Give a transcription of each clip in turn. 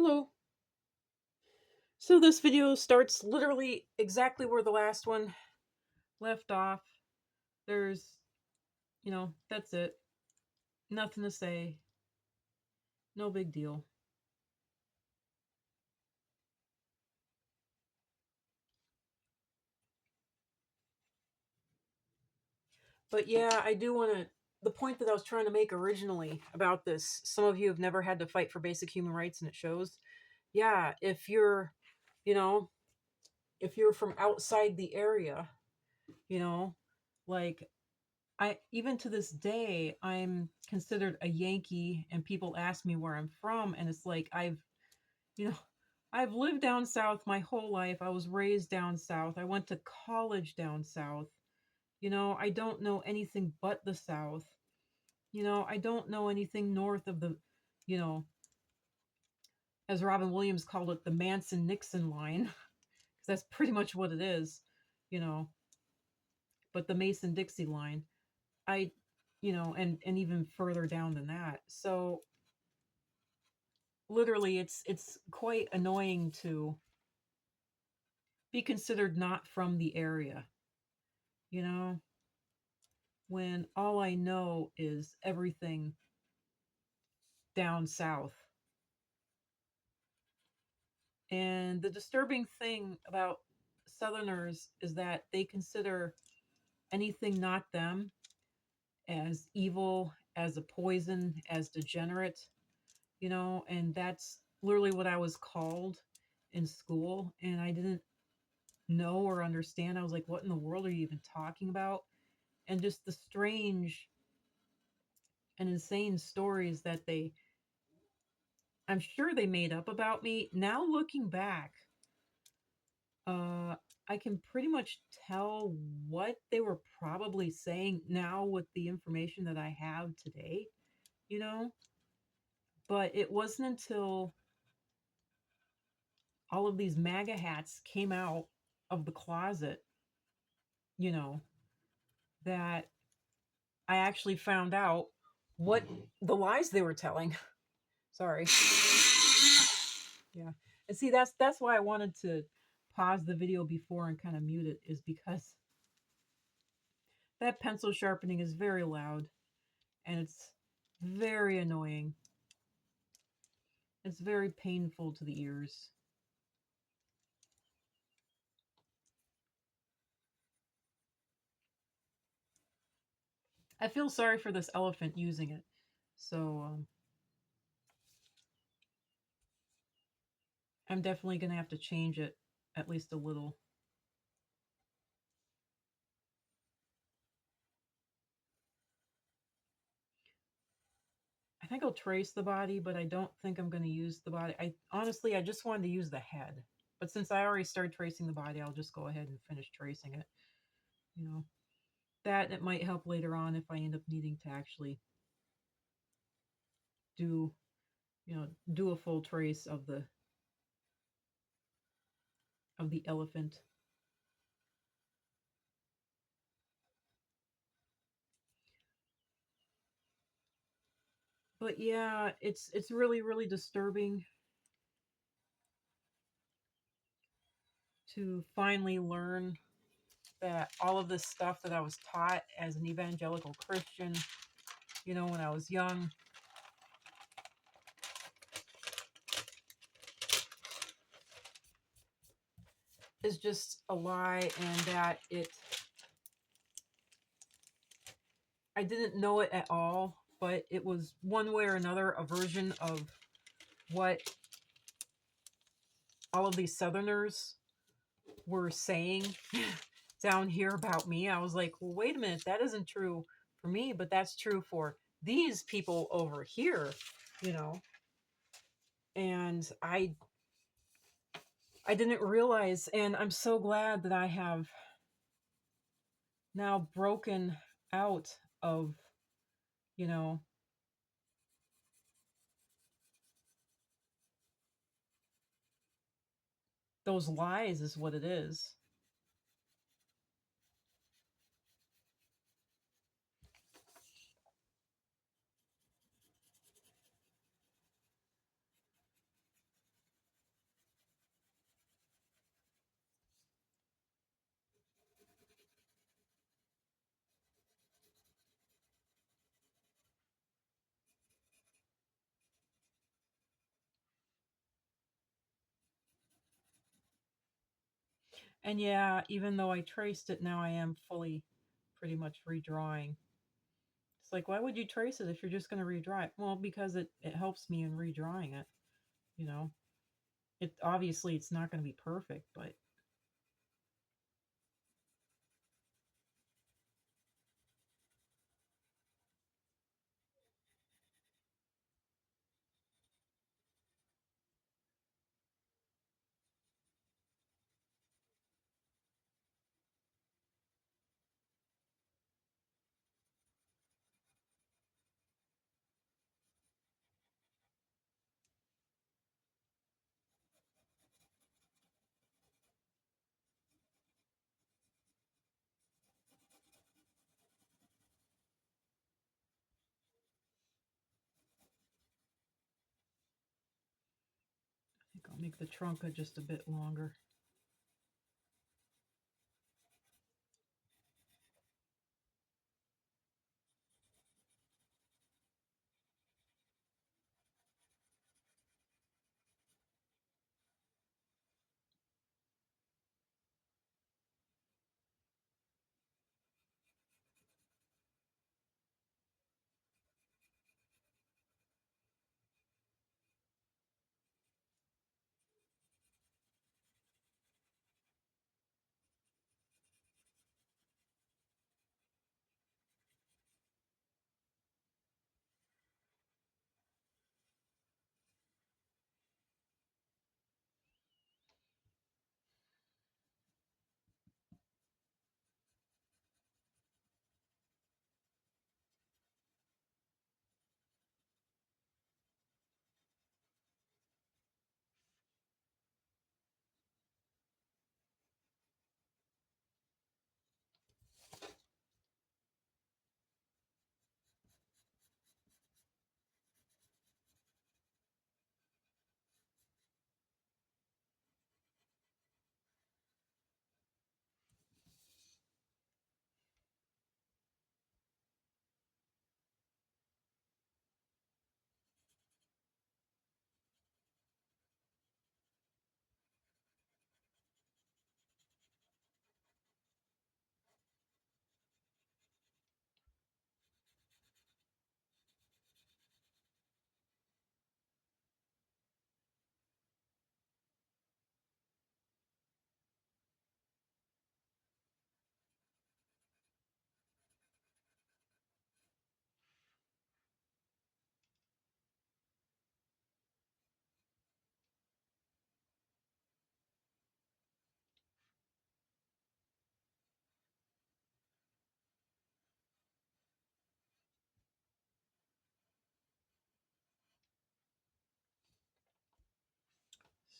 Hello. So this video starts literally exactly where the last one left off. There's, that's it. Nothing to say. No big deal. But yeah, I do want to. The point that I was trying to make originally about this, some of you have never had to fight for basic human rights, and it shows. Yeah, you know, if you're from outside the area, you know, like I even to this day I'm considered a Yankee, and people ask me where I'm from, and it's like you know, I've lived down south my whole life. I was raised down south. I went to college down south. I don't know anything but the south. I don't know anything north of the, you know, as Robin Williams called it, the Manson Nixon line, because that's pretty much what it is, you know, but the Mason Dixie line. I, and even further down than that. So literally it's quite annoying to be considered not from the area, you know, when all I know is everything down south. And the disturbing thing about Southerners is that they consider anything not them as evil, as a poison, as degenerate, and that's literally what I was called in school. And I didn't know or understand. I was like, what in the world are you even talking about? And just the strange and insane stories that I'm sure they made up about me. Now looking back, uh, I can pretty much tell what they were probably saying now with the information that I have today, you know? But it wasn't until all of these MAGA hats came out of the closet, you know, that I actually found out what the lies they were telling. Sorry. Yeah. And see, that's why I wanted to pause the video before and kind of mute it, is because that pencil sharpening is very loud and it's very annoying. It's very painful to the ears. I feel sorry for this elephant using it. So I'm definitely going to have to change it at least a little. I think I'll trace the body, but I don't think I'm going to use the body. I just wanted to use the head. But since I already started tracing the body, I'll just go ahead and finish tracing it. You know, that it might help later on if I end up needing to actually do, do a full trace of the elephant. But yeah, it's really really disturbing to finally learn that all of this stuff that I was taught as an evangelical Christian, when I was young, is just a lie, and that I didn't know it at all, but it was one way or another a version of what all of these Southerners were saying down here about me. I was like, well, wait a minute, that isn't true for me, but that's true for these people over here, you know. And I didn't realize, and I'm so glad that I have now broken out of, you know, those lies is what it is. And yeah, even though I traced it, now I am fully pretty much redrawing. It's like, why would you trace it if you're just going to redraw it? Well, because it helps me in redrawing it, you know. It obviously it's not going to be perfect, but I think I'll make the trunca just a bit longer.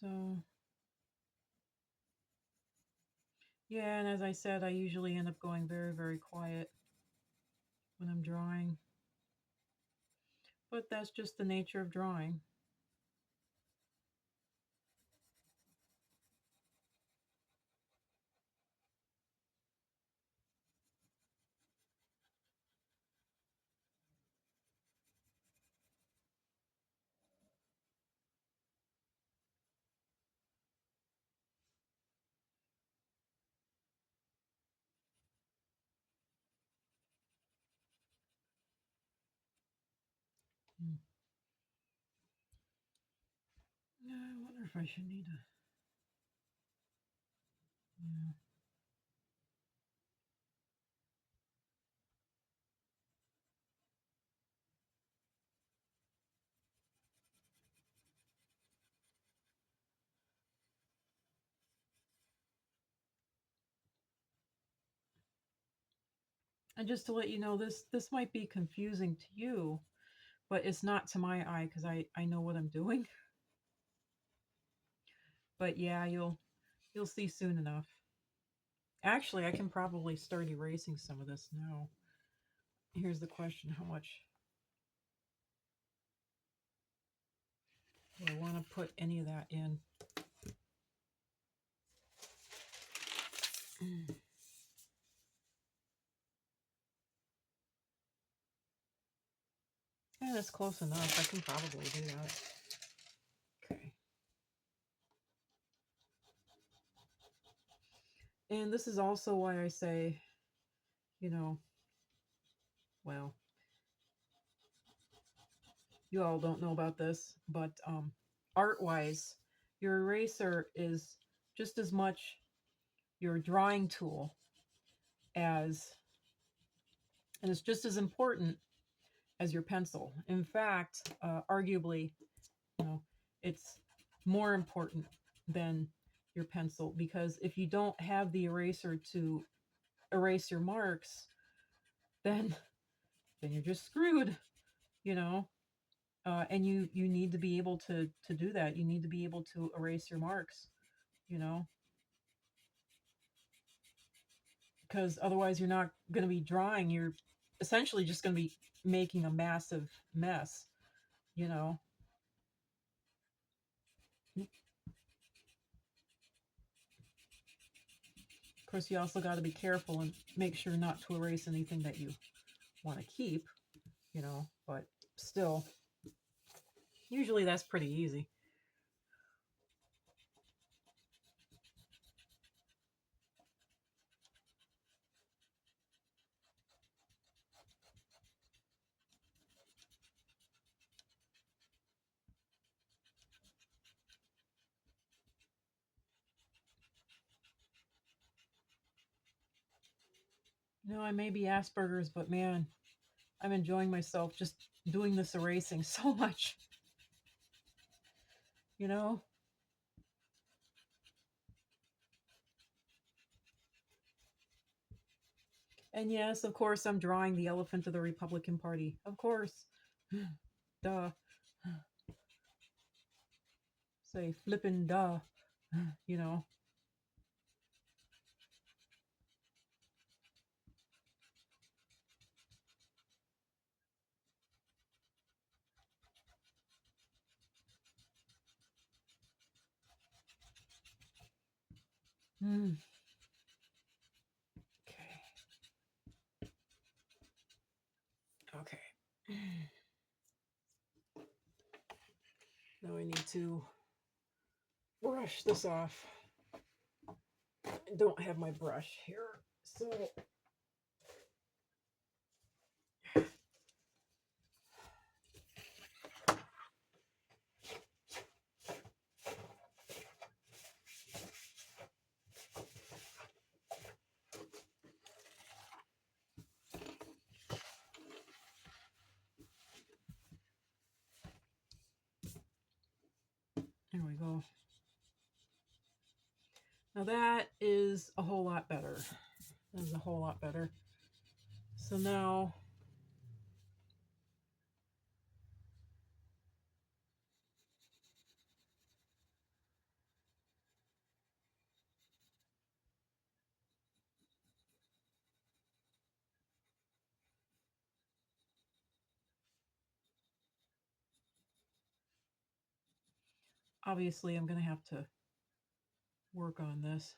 So, yeah, and as I said, I usually end up going very, very quiet when I'm drawing. But that's just the nature of drawing. Hmm. I wonder if I should need a. Yeah. And just to let you know, this might be confusing to you, but it's not to my eye because I know what I'm doing. But yeah, you'll see soon enough. Actually, I can probably start erasing some of this now. Here's the question: how much do I want to put any of that in? Yeah, that's close enough. I can probably do that. Okay. And this is also why I say, you know, well, you all don't know about this, but art wise, your eraser is just as much your drawing tool as, and it's just as important as your pencil. In fact, arguably, you know, it's more important than your pencil, because if you don't have the eraser to erase your marks, then you're just screwed, you know. And you need to be able to do that. You need to be able to erase your marks, you know, because otherwise you're not going to be drawing. You're essentially just going to be making a massive mess, you know. Of course, you also got to be careful and make sure not to erase anything that you want to keep, you know, but still, usually that's pretty easy. You know, I may be Asperger's, but man, I'm enjoying myself just doing this erasing so much, you know. And yes, of course, I'm drawing the elephant of the Republican Party. Of course. Duh. Say flippin' duh. You know. Mm. Okay. Okay. Now I need to brush this off. I don't have my brush here. So there we go. Now that is a whole lot better. That is a whole lot better. So now obviously I'm going to have to work on this.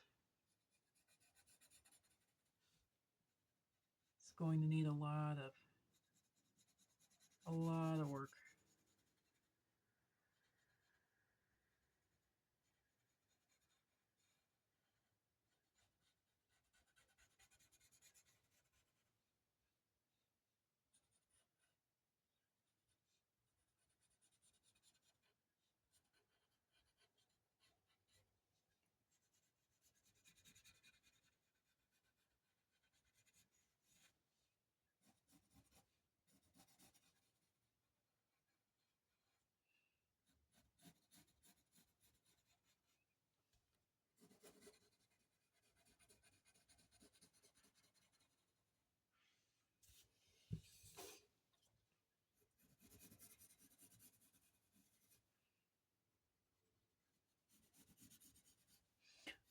It's going to need a lot of work.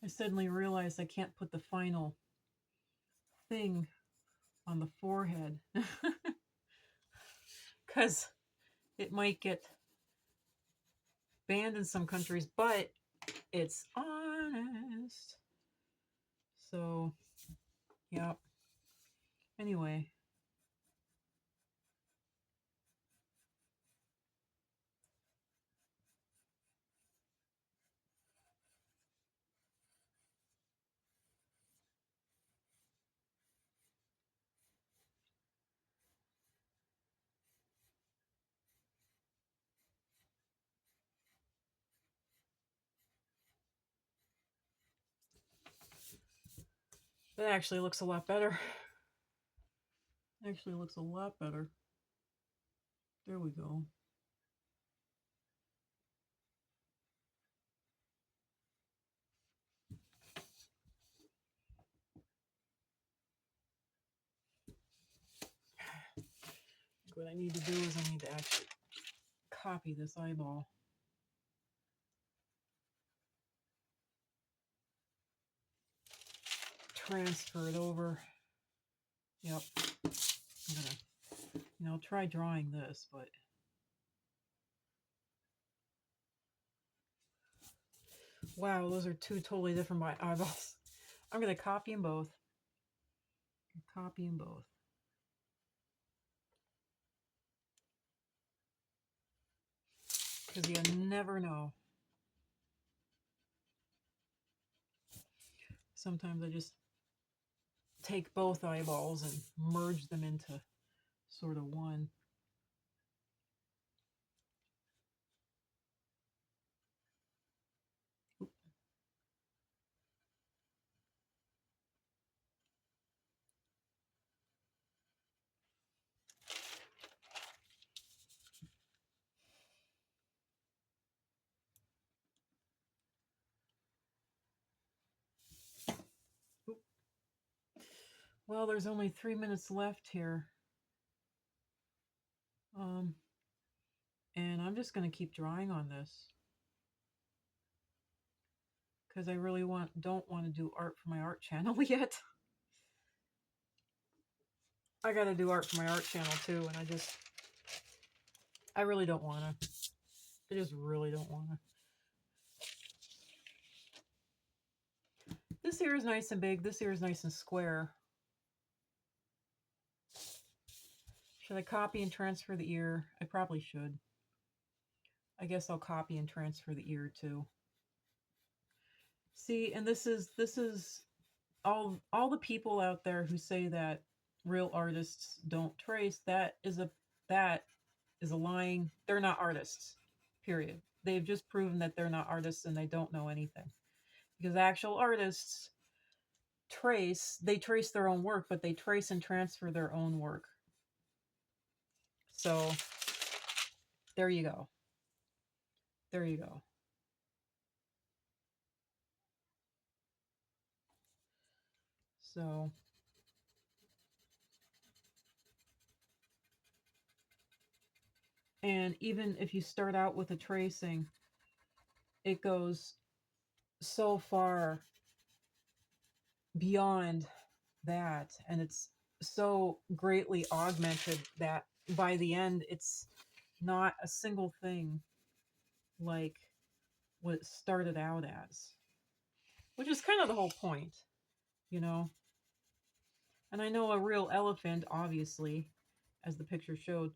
I suddenly realized I can't put the final thing on the forehead because it might get banned in some countries, but it's honest. So, yeah. Anyway, That actually looks a lot better. Actually looks a lot better. There we go. What I need to do is I need to actually copy this eyeball. Transfer it over. Yep. I'm gonna, I'll try drawing this, but wow, those are two totally different eyeballs. I'm gonna copy them both. Copy them both. Because you never know. Sometimes I just take both eyeballs and merge them into sort of one. Well, there's only 3 minutes left here. And I'm just going to keep drawing on this. Because I really don't want to do art for my art channel yet. I got to do art for my art channel too, and I really don't want to. I just really don't want to. This ear is nice and big. This ear is nice and square. Should I copy and transfer the ear? I probably should. I guess I'll copy and transfer the ear too. See, and this is all the people out there who say that real artists don't trace. That is a lying. They're not artists. Period. They've just proven that they're not artists and they don't know anything. Because actual artists they trace their own work, but they trace and transfer their own work. So there you go. There you go. So and even if you start out with a tracing, it goes so far beyond that, and it's so greatly augmented that by the end it's not a single thing like what it started out as, which is kind of the whole point, you know. And I know a real elephant, obviously, as the picture showed,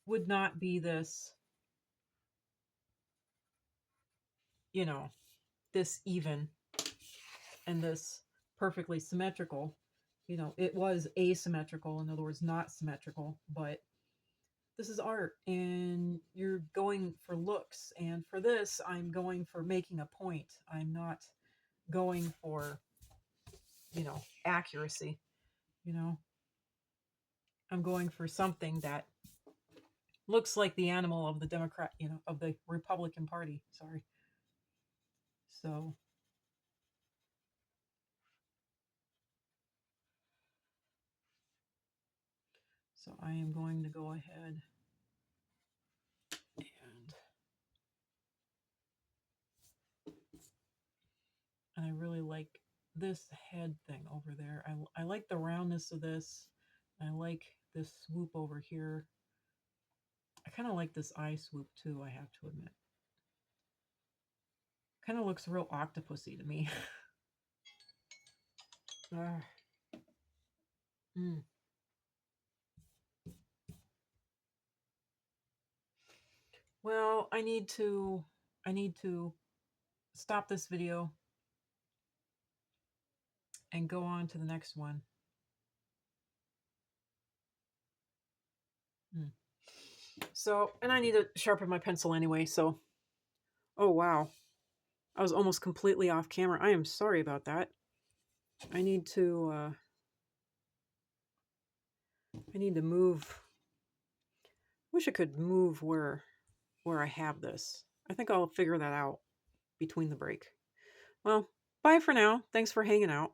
would not be this, you know, this even and this perfectly symmetrical. You know, it was asymmetrical, in other words, not symmetrical, but this is art and you're going for looks. And for this, I'm going for making a point. I'm not going for, accuracy, I'm going for something that looks like the animal of the Democrat, of the Republican Party. Sorry. So I am going to go ahead and I really like this head thing over there. I like the roundness of this. I like this swoop over here. I kind of like this eye swoop too, I have to admit. Kind of looks real octopusy to me. Mm. Well, I need to stop this video and go on to the next one. So, and I need to sharpen my pencil anyway, so. Oh, wow. I was almost completely off camera. I am sorry about that. I need to move. Wish I could move where I have this. I think I'll figure that out between the break. Well, bye for now. Thanks for hanging out.